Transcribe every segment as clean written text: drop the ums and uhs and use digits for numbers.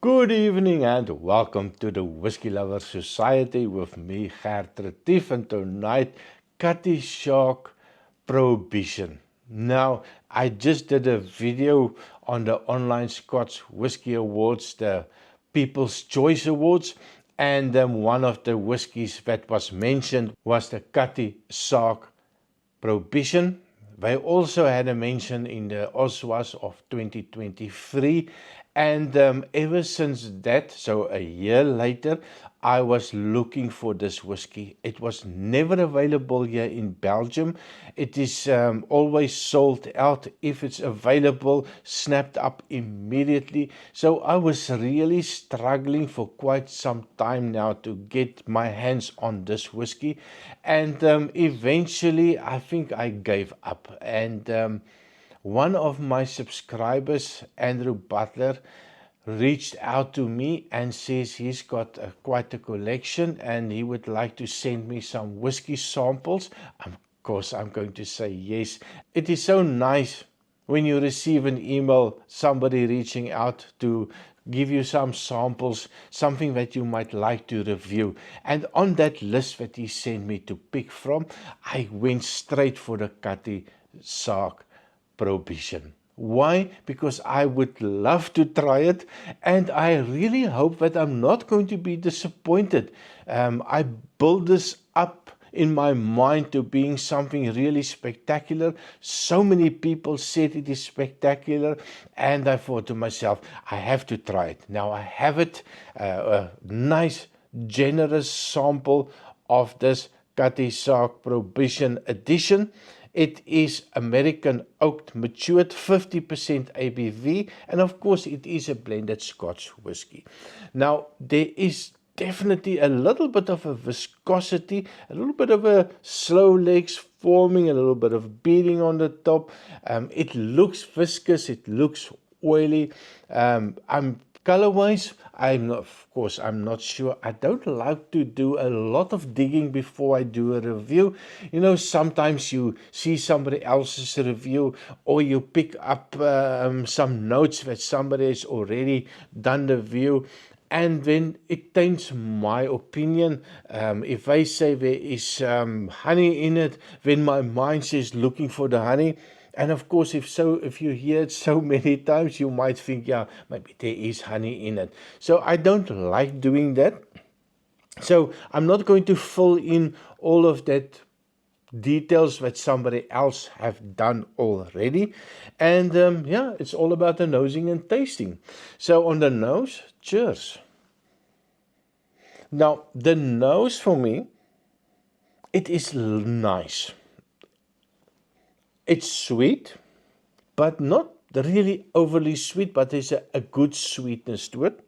Good evening and welcome to the Whiskey Lover Society with me, Gert Retief, and tonight, Cutty Sark Prohibition. Now, I just did a video on the online Scotch Whisky Awards, the People's Choice Awards, and one of the whiskies that was mentioned was the Cutty Sark Prohibition. They also had a mention in the Oswas of 2023, and ever since that, so a year later, I was looking for this whiskey. It was never available here in Belgium. It is always sold out. If it's available, snapped up immediately. So I was really struggling for quite some time now to get my hands on this whiskey, and eventually I think I gave up. And one of my subscribers, Andrew Butler, reached out to me and says he's got quite a collection and he would like to send me some whiskey samples. Of course, I'm going to say yes. It is so nice when you receive an email, somebody reaching out to give you some samples, something that you might like to review. And on that list that he sent me to pick from, I went straight for the Cutty Sark Prohibition. Why? Because I would love to try it, and I really hope that I'm not going to be disappointed. I built this up in my mind to being something really spectacular. So many people said it is spectacular, and I thought to myself, I have to try it. Now I have it, a nice, generous sample of this Cutty Sark Prohibition edition. It is American oaked matured, 50% ABV, and of course it is a blended Scotch whiskey. Now there is definitely a little bit of a viscosity, a little bit of a slow legs forming, a little bit of beading on the top. It looks viscous, it looks oily. Color-wise, I'm not sure. I don't like to do a lot of digging before I do a review. You know, sometimes you see somebody else's review or you pick up some notes that somebody has already done the review, and then it taints my opinion. If they say there is honey in it, then my mind says looking for the honey. And of course, if you hear it so many times, you might think, yeah, maybe there is honey in it. So I don't like doing that. So I'm not going to fill in all of that details that somebody else have done already. And yeah, it's all about the nosing and tasting. So on the nose, cheers. Now, the nose for me, it is nice. It's sweet, but not really overly sweet, but there's a good sweetness to it.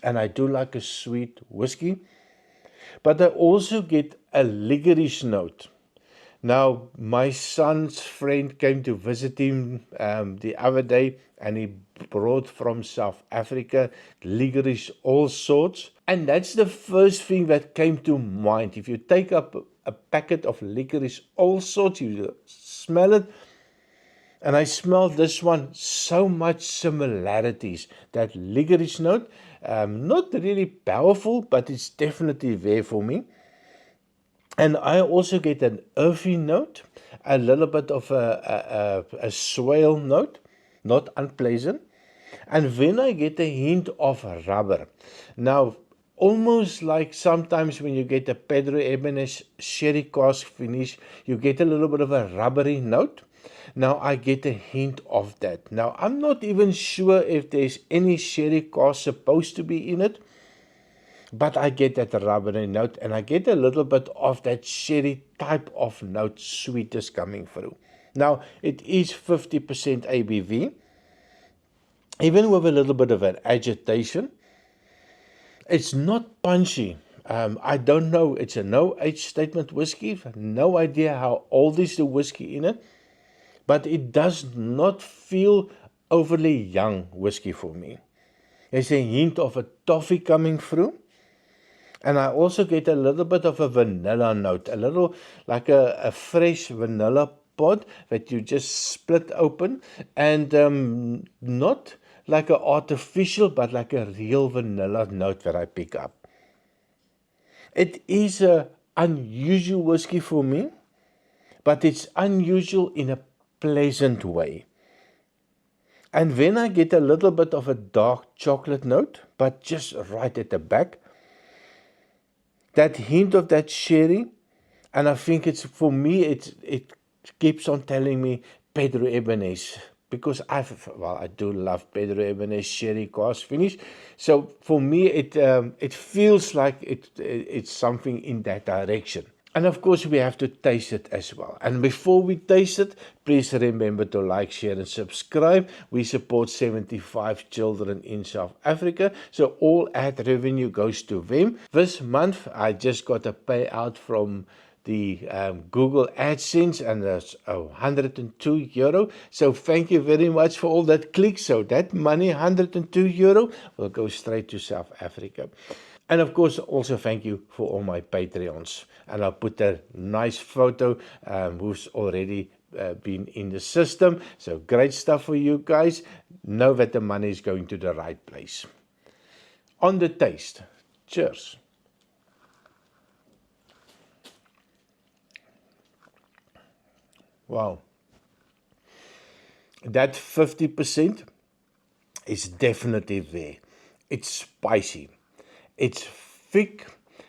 And I do like a sweet whiskey. But I also get a licorice note. Now, my son's friend came to visit him the other day, and he brought from South Africa licorice all sorts. And that's the first thing that came to mind. If you take up a packet of licorice all sorts, you smell it, and I smell this one, so much similarities. That licorice note, not really powerful, but it's definitely there for me. And I also get an earthy note, a little bit of a swale note, not unpleasant. And then I get a hint of rubber. Now, almost like sometimes when you get a Pedro Ximénez sherry cask finish, you get a little bit of a rubbery note. Now I get a hint of that. Now I'm not even sure if there's any sherry cask supposed to be in it, but I get that rubbery note, and I get a little bit of that sherry type of note sweetness coming through. Now it is 50% ABV, even with a little bit of an agitation. It's not punchy. I don't know. It's a no age statement whiskey. No idea how old is the whiskey in it, but it does not feel overly young whiskey for me. There's a hint of a toffee coming through. And I also get a little bit of a vanilla note, a little like a fresh vanilla pod that you just split open, and not like an artificial, but like a real vanilla note that I pick up. It is a unusual whiskey for me, but it's unusual in a pleasant way. And when I get a little bit of a dark chocolate note, but just right at the back, that hint of that sherry, and I think it's, for me, it keeps on telling me Pedro Ebenez, because I do love Pedro Ebenez sherry cast finish. So for me, it feels like it's something in that direction. And of course, we have to taste it as well. And before we taste it, please remember to like, share, and subscribe. We support 75 children in South Africa, so all ad revenue goes to them. This month, I just got a payout from the Google AdSense, and that's €102. So thank you very much for all that clicks. So that money, €102, will go straight to South Africa. And of course, also thank you for all my Patreons. And I'll put a nice photo who's already been in the system. So great stuff for you guys. Know that the money is going to the right place. On the taste, cheers. Wow. That 50% is definitely there. It's spicy. It's thick.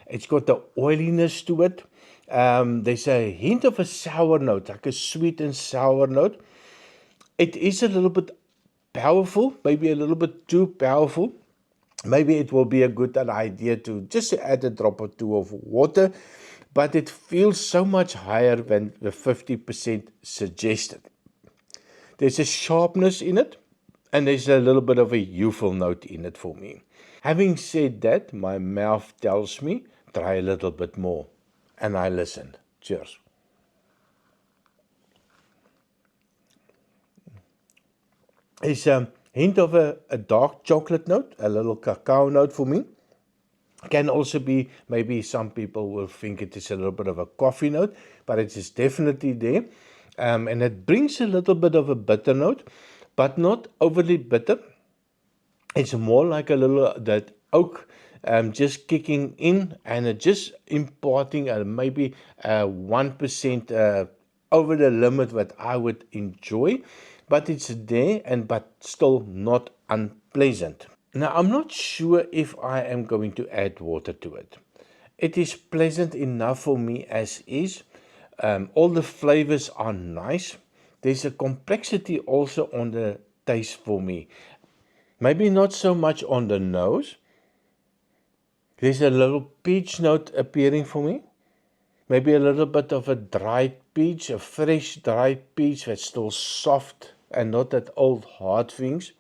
It's got the oiliness to it. There's a hint of a sour note, like a sweet and sour note. It is a little bit powerful, maybe a little bit too powerful. Maybe it will be a good idea to just add a drop or two of water, but it feels so much higher than the 50% suggested. There's a sharpness in it, and there's a little bit of a youthful note in it for me. Having said that, my mouth tells me, try a little bit more. And I listen. Cheers. There's a hint of a dark chocolate note, a little cacao note for me. Can also be, maybe some people will think it is a little bit of a coffee note, but it is definitely there. And it brings a little bit of a bitter note, but not overly bitter. It's more like a little, that oak just kicking in, and it just imparting maybe 1% over the limit that I would enjoy. But it's there, but still not unpleasant. Now, I'm not sure if I am going to add water to it. It is pleasant enough for me as is. All the flavors are nice. There's a complexity also on the taste for me. Maybe not so much on the nose. There's a little peach note appearing for me. Maybe a little bit of a dried peach, a fresh dried peach that's still soft and not that old hard things.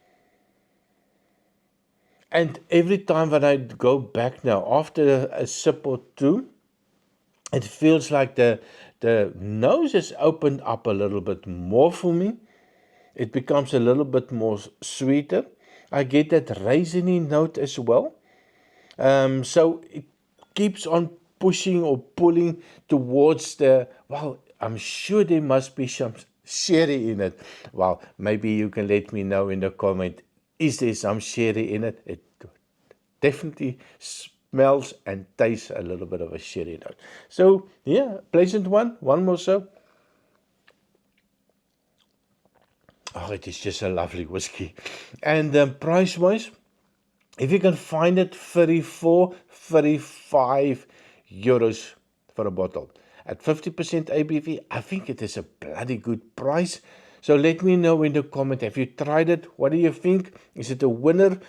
And every time that I go back now, after a sip or two, it feels like the nose is opened up a little bit more for me. It becomes a little bit more sweeter. I get that raisiny note as well. So it keeps on pushing or pulling towards I'm sure there must be some sherry in it. Well, maybe you can let me know in the comment, is there some sherry in it? It definitely smells and tastes a little bit of a sherry note. So, yeah, pleasant one more so. Oh, it is just a lovely whiskey. And price-wise, if you can find it, 34, 35 euros for a bottle. At 50% ABV, I think it is a bloody good price. So let me know in the comment, have you tried it? What do you think? Is it a winner?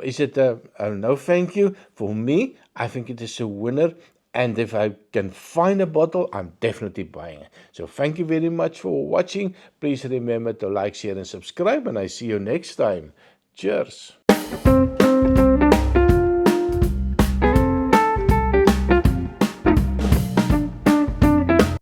Is it a no thank you? For me, I think it is a winner. And if I can find a bottle, I'm definitely buying it. So thank you very much for watching. Please remember to like, share, and subscribe. And I see you next time. Cheers.